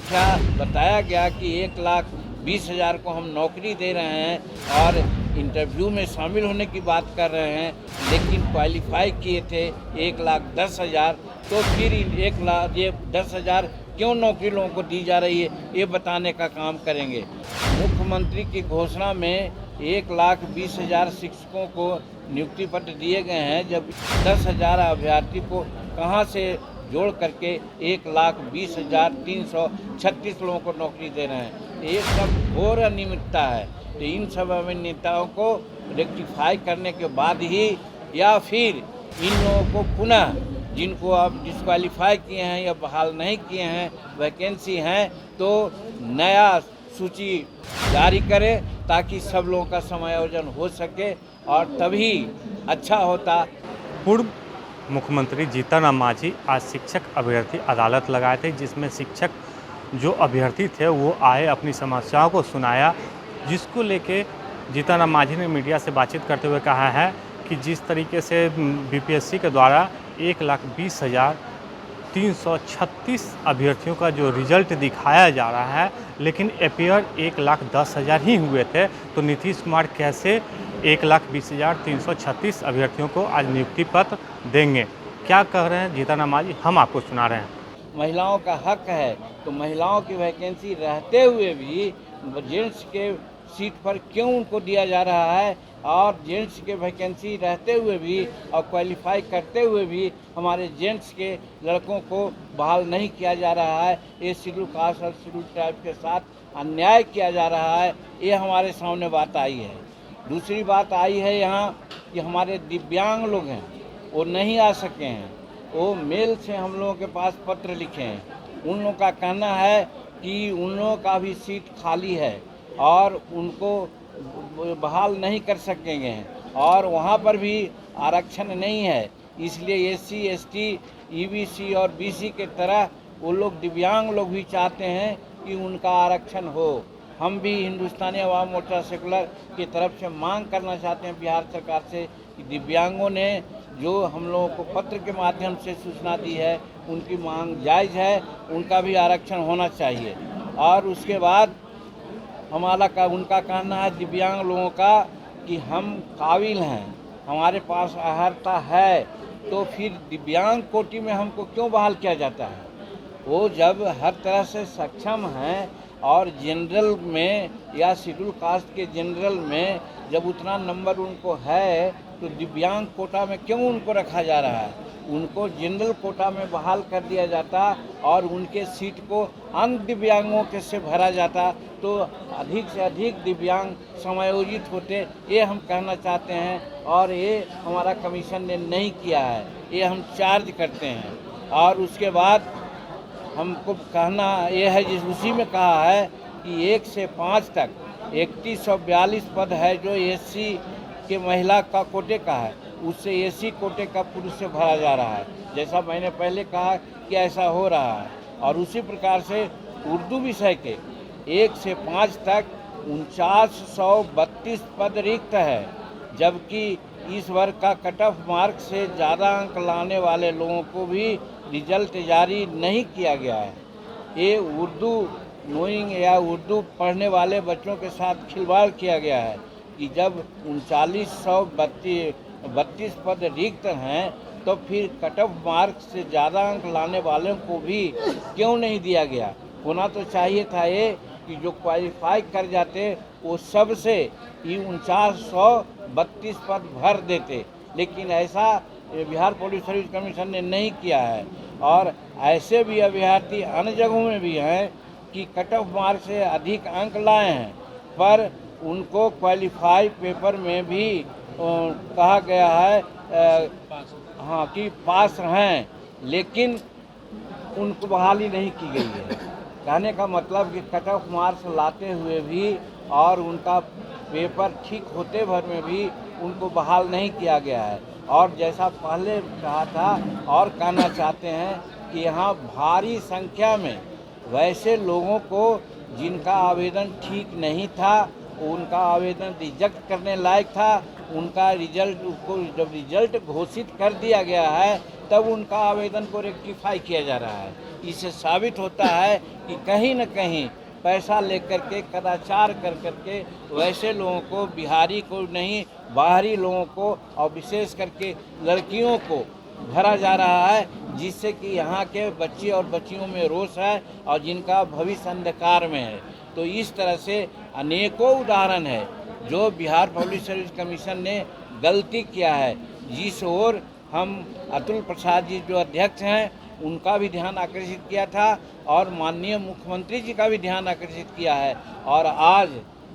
संख्या बताया गया कि 1,20,000 को हम नौकरी दे रहे हैं और इंटरव्यू में शामिल होने की बात कर रहे हैं, लेकिन क्वालिफाई किए थे 1,10,000। तो फिर ये 10,000 क्यों नौकरी लोगों को दी जा रही है, ये बताने का काम करेंगे। मुख्यमंत्री की घोषणा में 1,20,000 शिक्षकों को नियुक्ति पत्र दिए गए हैं, जब 10,000 अभ्यर्थी को कहां से जोड़ करके 1,20,336 लोगों को नौकरी दे रहे हैं। ये सब घोर अनियमितता है। तो इन सब अनियमितताओं को रेक्टिफाई करने के बाद ही, या फिर इन लोगों को पुनः, जिनको आप डिस्क्वालीफाई किए हैं या बहाल नहीं किए हैं, वैकेंसी हैं, तो नया सूची जारी करें ताकि सब लोगों का समायोजन हो सके और तभी अच्छा होता। पूर्व मुख्यमंत्री जीतन राम मांझी आज शिक्षक अभ्यर्थी अदालत लगाए थे, जिसमें शिक्षक जो अभ्यर्थी थे वो आए, अपनी समस्याओं को सुनाया, जिसको लेके जीतन राम मांझी ने मीडिया से बातचीत करते हुए कहा है कि जिस तरीके से बीपीएससी के द्वारा 1,20,336 अभ्यर्थियों का जो रिजल्ट दिखाया जा रहा है, लेकिन अपेयर 1,10,000 ही हुए थे, तो नीतीश कुमार कैसे 1,20,336 अभ्यर्थियों को आज नियुक्ति पत्र देंगे? क्या कह रहे हैं जीतन राम मांझी, हम आपको सुना रहे हैं। महिलाओं का हक है, तो महिलाओं की वैकेंसी रहते हुए भी जेंट्स के सीट पर क्यों उनको दिया जा रहा है, और जेंट्स के वैकेंसी रहते हुए भी और क्वालिफाई करते हुए भी हमारे जेंट्स के लड़कों को बहाल नहीं किया जा रहा है। ये शेड्यूल कास्ट और शेड्यूल ट्राइब के साथ अन्याय किया जा रहा है। ये हमारे सामने बात आई है। दूसरी बात आई है यहाँ कि हमारे दिव्यांग लोग हैं, वो नहीं आ सके हैं। वो मेल से हम लोगों के पास पत्र लिखे हैं। उन लोगों का कहना है कि उन लोगों का भी सीट खाली है और उनको बहाल नहीं कर सकेंगे, और वहाँ पर भी आरक्षण नहीं है। इसलिए SC, ST, EBC और BC के तरह वो लोग दिव्यांग लोग भी चाहते हैं कि उनका आरक्षण हो। हम भी हिंदुस्तानी अवाम मोर्चा सेकुलर की तरफ से मांग करना चाहते हैं बिहार सरकार से कि दिव्यांगों ने जो हम लोगों को पत्र के माध्यम से सूचना दी है, उनकी मांग जायज़ है, उनका भी आरक्षण होना चाहिए। और उसके बाद उनका कहना है दिव्यांग लोगों का कि हम काबिल हैं, हमारे पास अर्हता है, तो फिर दिव्यांग कोटि में हमको क्यों बहाल किया जाता है? वो जब हर तरह से सक्षम हैं और जनरल में या शेड्यूल कास्ट के जनरल में जब उतना नंबर उनको है, तो दिव्यांग कोटा में क्यों उनको रखा जा रहा है? उनको जनरल कोटा में बहाल कर दिया जाता और उनके सीट को अन्य दिव्यांगों के से भरा जाता, तो अधिक से अधिक दिव्यांग समायोजित होते। ये हम कहना चाहते हैं और ये हमारा कमीशन ने नहीं किया है, ये हम चार्ज करते हैं। और उसके बाद हमको कहना ये है, जिस उसी में कहा है कि 1 से 5 तक 3142 पद है जो SC के महिला का कोटे का है, उससे SC कोटे का पुरुष से भरा जा रहा है। जैसा मैंने पहले कहा कि ऐसा हो रहा है। और उसी प्रकार से उर्दू विषय के 1 से 5 तक 4932 पद रिक्त है, जबकि इस वर्ग का कट ऑफ मार्क से ज़्यादा अंक लाने वाले लोगों को भी रिजल्ट जारी नहीं किया गया है। ये उर्दू नोइंग या उर्दू पढ़ने वाले बच्चों के साथ खिलवाड़ किया गया है कि जब 3932 पद रिक्त हैं, तो फिर कट ऑफ मार्क से ज़्यादा अंक लाने वालों को भी क्यों नहीं दिया गया? होना तो चाहिए था ये कि जो क्वालिफाई कर जाते वो सब से ही 4932 पद भर देते, लेकिन ऐसा बिहार पब्लिक सर्विस कमीशन ने नहीं किया है। और ऐसे भी अभ्यर्थी अन्य जगहों में भी हैं कि कट ऑफ मार्क से अधिक अंक लाए हैं, पर उनको क्वालिफाई पेपर में भी कहा गया है कि पास हैं, लेकिन उनको बहाली नहीं की गई है। कहने का मतलब कि कट ऑफ मार्क्स लाते हुए भी और उनका पेपर ठीक होते भर में भी उनको बहाल नहीं किया गया है। और जैसा पहले कहा था और कहना चाहते हैं कि यहाँ भारी संख्या में वैसे लोगों को जिनका आवेदन ठीक नहीं था, उनका आवेदन रिजेक्ट करने लायक था, उनका रिजल्ट को जब रिजल्ट घोषित कर दिया गया है तब उनका आवेदन को रेक्टिफाई किया जा रहा है। इससे साबित होता है कि कहीं न कहीं पैसा लेकर के कदाचार कर करके वैसे लोगों को, बिहारी को नहीं, बाहरी लोगों को और विशेष करके लड़कियों को भरा जा रहा है, जिससे कि यहाँ के बच्चे और बच्चियों में रोष है और जिनका भविष्य अंधकार में है। तो इस तरह से अनेकों उदाहरण है जो बिहार पब्लिक सर्विस कमीशन ने गलती किया है, जिस ओर हम अतुल प्रसाद जी जो अध्यक्ष हैं उनका भी ध्यान आकर्षित किया था और माननीय मुख्यमंत्री जी का भी ध्यान आकर्षित किया है। और आज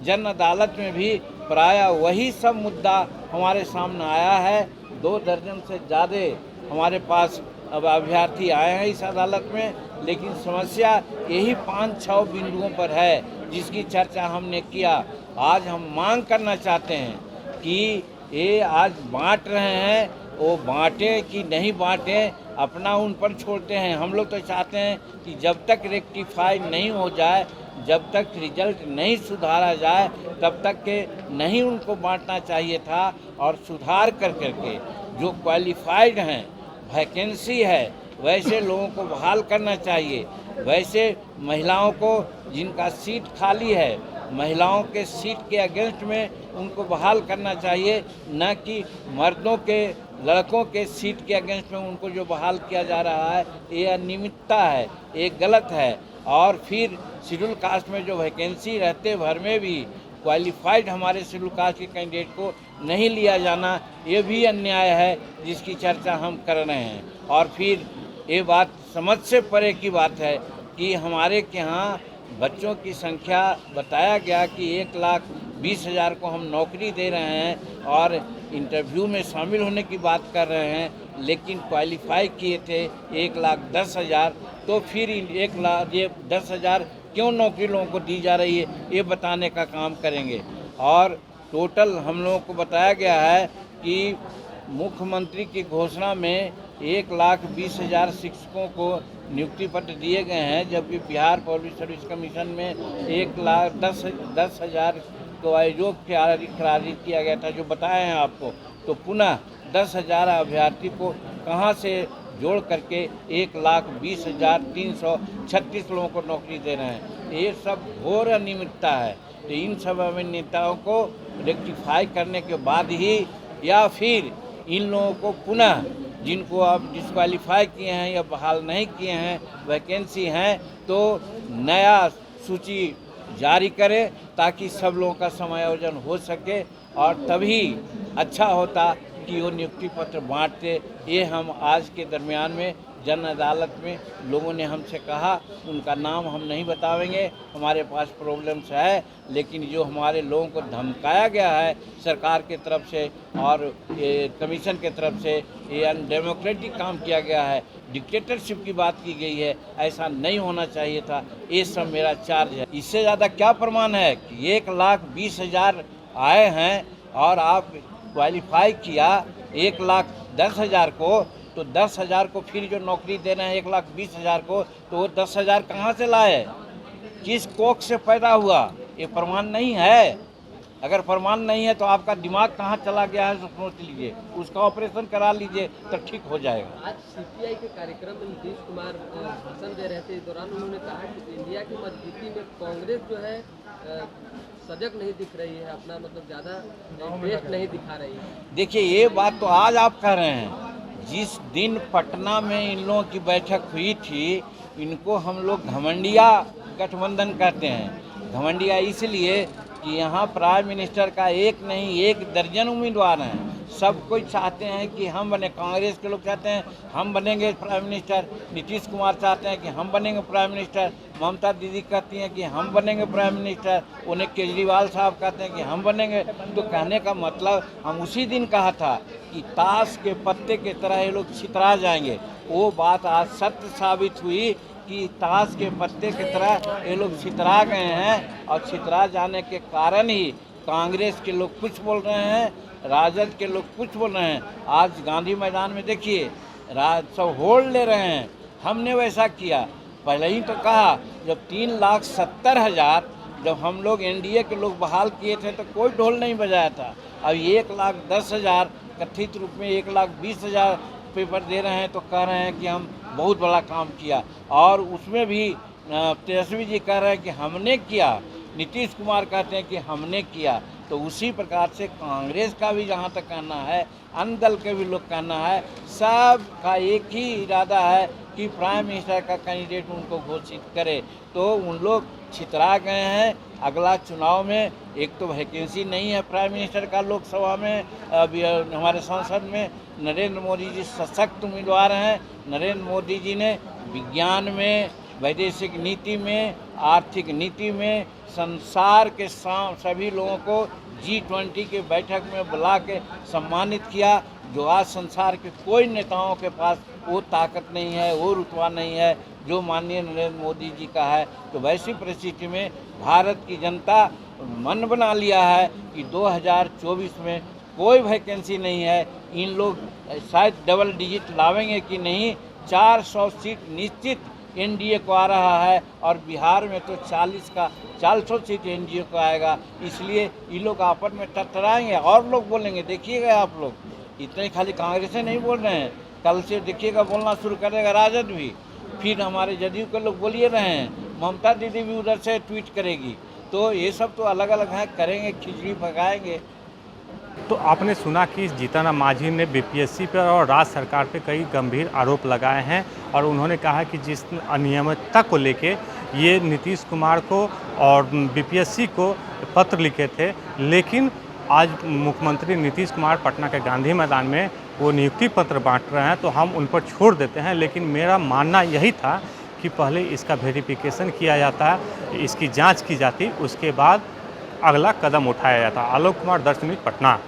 जन अदालत में भी प्रायः वही सब मुद्दा हमारे सामने आया है। 2 दर्जन से ज़्यादा हमारे पास अब अभ्यर्थी आए हैं इस अदालत में, लेकिन समस्या यही 5-6 बिंदुओं पर है जिसकी चर्चा हमने किया। आज हम मांग करना चाहते हैं कि ये आज बांट रहे हैं, वो बांटें कि नहीं बांटें अपना उन पर छोड़ते हैं। हम लोग तो चाहते हैं कि जब तक रेक्टिफाई नहीं हो जाए, जब तक रिजल्ट नहीं सुधारा जाए, तब तक के नहीं उनको बांटना चाहिए था। और सुधार कर करके जो क्वालिफाइड हैं, वैकेंसी है, वैसे लोगों को बहाल करना चाहिए। वैसे महिलाओं को जिनका सीट खाली है, महिलाओं के सीट के अगेंस्ट में उनको बहाल करना चाहिए, न कि मर्दों के, लड़कों के सीट के अगेंस्ट में उनको जो बहाल किया जा रहा है, ये अनियमितता है, ये गलत है। और फिर शेड्यूल कास्ट में जो वैकेंसी रहते भर में भी क्वालिफाइड हमारे शेड्यूल कास्ट के कैंडिडेट को नहीं लिया जाना, ये भी अन्याय है जिसकी चर्चा हम कर रहे हैं। और फिर ये बात समझ से परे की बात है कि हमारे के यहाँ बच्चों की संख्या बताया गया कि 1,20,000 को हम नौकरी दे रहे हैं और इंटरव्यू में शामिल होने की बात कर रहे हैं, लेकिन क्वालिफाई किए थे 1,10,000। तो फिर 1,10,000 क्यों नौकरी लोगों को दी जा रही है, ये बताने का काम करेंगे। और टोटल हम लोगों को बताया गया है कि मुख्यमंत्री की घोषणा में 1,20,000 शिक्षकों को नियुक्ति पत्र दिए गए हैं, जबकि बिहार पब्लिक सर्विस कमीशन में 1,10,000 को आयोग खारिज किया गया था, जो बताए हैं आपको। तो पुनः 10,000 अभ्यर्थी को कहां से जोड़ करके 1,20,336 लोगों को नौकरी दे रहे हैं। ये सब घोर अनियमितता है। तो इन सब अनियमितताओं को रेक्टिफाई करने के बाद ही, या फिर इन लोगों को पुनः, जिनको आप डिस्क्वालीफाई किए हैं या बहाल नहीं किए हैं, वैकेंसी हैं, तो नया सूची जारी करें ताकि सब लोगों का समायोजन हो सके और तभी अच्छा होता कि वो नियुक्ति पत्र बांटते। ये हम आज के दरमियान में जन अदालत में लोगों ने हमसे कहा, उनका नाम हम नहीं बतावेंगे, हमारे पास प्रॉब्लम्स है, लेकिन जो हमारे लोगों को धमकाया गया है सरकार के तरफ से और कमीशन के तरफ से, ये अनडेमोक्रेटिक काम किया गया है, डिक्टेटरशिप की बात की गई है, ऐसा नहीं होना चाहिए था। ये सब मेरा चार्ज है। इससे ज़्यादा क्या प्रमाण है कि 1,20,000 आए हैं और आप क्वालिफाई किया 1,10,000 को, तो 10,000 को फिर जो नौकरी दे रहे हैं 1,20,000 को, तो वो 10,000 कहाँ से लाए, किस कोख से पैदा हुआ, ये प्रमाण नहीं है। अगर प्रमाण नहीं है तो आपका दिमाग कहाँ चला गया है, सोच लीजिए, उसका ऑपरेशन करा लीजिए तो ठीक हो जाएगा। आज सीपीआई के कार्यक्रम में नीतीश कुमार भाषण दे रहे थे, इस दौरान उन्होंने कहा कि इंडिया की मजबूती में कांग्रेस जो है सजग नहीं दिख रही है, अपना मतलब ज़्यादा इंटरेस्ट नहीं दिखा रही है। देखिए, ये बात तो आज आप कह रहे हैं। जिस दिन पटना में इन लोगों की बैठक हुई थी, इनको हम लोग घमंडिया गठबंधन कहते हैं। घमंडिया इसलिए कि यहाँ प्राइम मिनिस्टर का एक नहीं 1 दर्जन उम्मीदवार हैं। सब कोई चाहते हैं कि हम बने, कांग्रेस के लोग चाहते हैं हम बनेंगे प्राइम मिनिस्टर, नीतीश कुमार चाहते हैं कि हम बनेंगे प्राइम मिनिस्टर, ममता दीदी कहती हैं कि हम बनेंगे प्राइम मिनिस्टर, उन्हें केजरीवाल साहब कहते हैं कि हम बनेंगे। तो कहने का मतलब, हम उसी दिन कहा था कि ताश के पत्ते की तरह ये लोग छितरा जाएंगे। वो बात आज सत्य साबित हुई कि ताश के पत्ते की तरह ये लोग छितरा गए हैं, और छितरा जाने के कारण ही कांग्रेस के लोग कुछ बोल रहे हैं, राजद के लोग कुछ बोल रहे हैं। आज गांधी मैदान में देखिए, सब होल्ड ले रहे हैं। हमने वैसा किया, पहले ही तो कहा, जब 3,70,000 जब हम लोग एनडीए के लोग बहाल किए थे तो कोई ढोल नहीं बजाया था। अब 1,10,000 कथित रूप में 1,20,000 पेपर दे रहे हैं तो कह रहे हैं कि हम बहुत बड़ा काम किया, और उसमें भी तेजस्वी जी कह रहे हैं कि हमने किया, नीतीश कुमार कहते हैं कि हमने किया। तो उसी प्रकार से कांग्रेस का भी जहाँ तक कहना है, अन्य दल के भी लोग कहना है, सब का एक ही इरादा है कि प्राइम मिनिस्टर का कैंडिडेट उनको घोषित करे। तो उन लोग छितरा गए हैं। अगला चुनाव में एक तो वैकेंसी नहीं है प्राइम मिनिस्टर का लोकसभा में, अभी हमारे संसद में नरेंद्र मोदी जी सशक्त उम्मीदवार हैं। नरेंद्र मोदी जी ने विज्ञान में, वैदेशिक नीति में, आर्थिक नीति में संसार के सभी लोगों को G20 के बैठक में बुला के सम्मानित किया, जो आज संसार के कोई नेताओं के पास वो ताकत नहीं है, वो रुतबा नहीं है जो माननीय नरेंद्र मोदी जी का है। तो वैसी परिस्थिति में भारत की जनता मन बना लिया है कि 2024 में कोई वैकेंसी नहीं है। इन लोग शायद डबल डिजिट लावेंगे कि नहीं, 400 सीट निश्चित एनडीए को आ रहा है, और बिहार में तो 400 सीट एनडीए को आएगा। इसलिए ये लोग आपस में टकराएंगे और लोग बोलेंगे। देखिएगा आप लोग, इतने खाली कांग्रेस नहीं बोल रहे हैं, कल से देखिएगा बोलना शुरू करेगा राजद भी, फिर हमारे जदयू के लोग बोलिए रहे हैं, ममता दीदी भी उधर से ट्वीट करेगी। तो ये सब तो अलग अलग हैं, करेंगे, खिचड़ी पकाएंगे। तो आपने सुना कि जीतन राम मांझी ने बीपीएससी पर और राज्य सरकार पर कई गंभीर आरोप लगाए हैं, और उन्होंने कहा कि जिस अनियमितता को लेके ये नीतीश कुमार को और बीपीएससी को पत्र लिखे थे, लेकिन आज मुख्यमंत्री नीतीश कुमार पटना के गांधी मैदान में वो नियुक्ति पत्र बांट रहे हैं, तो हम उन पर छोड़ देते हैं। लेकिन मेरा मानना यही था कि पहले इसका वेरिफिकेशन किया जाता, इसकी जाँच की जाती, उसके बाद अगला कदम उठाया जाता। आलोक कुमार, दर्शन न्यूज़, पटना।